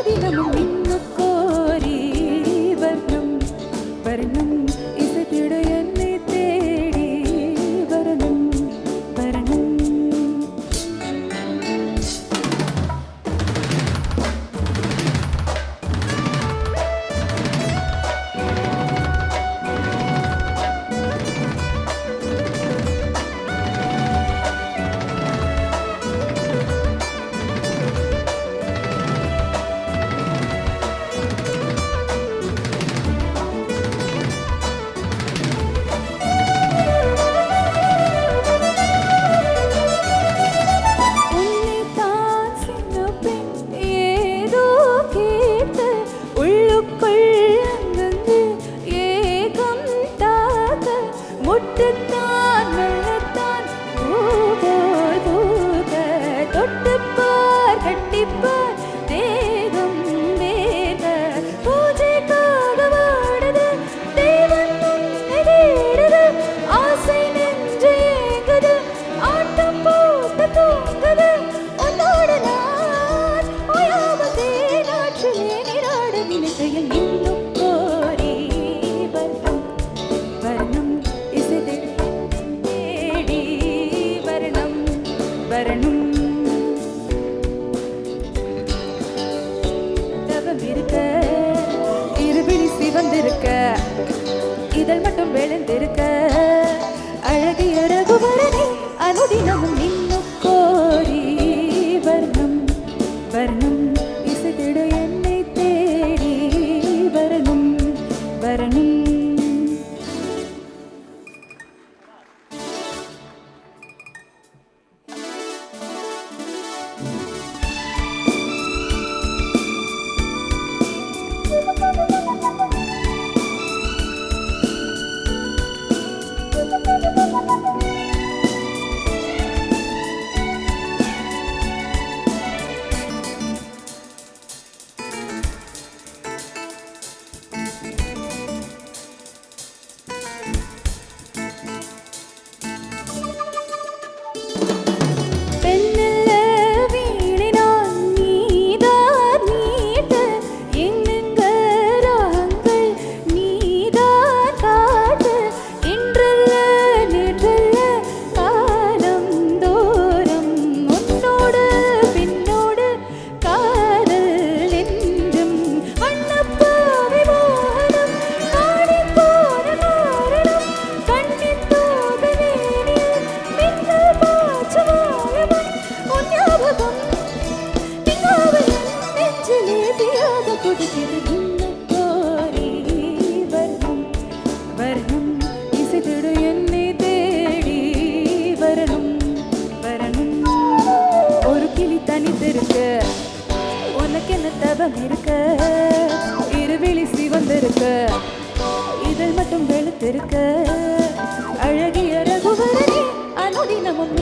அனுதினமும் மின்னக் கோரி வர்ணம் வர்ணம் இசைத்திட என்னை தேடி வரணும் வரணும். முட்டுத்தான் மெல்லத்தான் பூபோல் பூக்க தொட்டுப்பார் கட்டிப்பார் தேகம் வேக பூஜைக்காக வாடுது தேவன் உன்னை தேடுது ஆசை நெஞ்சு ஏங்குது ஆட்டம் போட்டு தூங்குது உன்னோடு நான் ஓயாமல் தேனாற்றிலே நீராட நினைக்கையில் இன்னும் கோரி வர்ணம் வர்ணம் வரணும். தவம் இருக்க இருவிழி சிவந்திருக்க இதழ் மட்டும் விழுந்திருக்க அழகிய ரகுவரனே அனுதினமும் இன்னும் கோரி வர்ணம் வர்ணம் இசைத்திட என்னை தேடி வரணும் வரணும். உனக்கு என்ன தவம் இருக்க இருவிழி சிவந்திருக்க இதழ் மட்டும் வெளுத்திருக்க அழகிய ரகுவரனே அனுதினமும்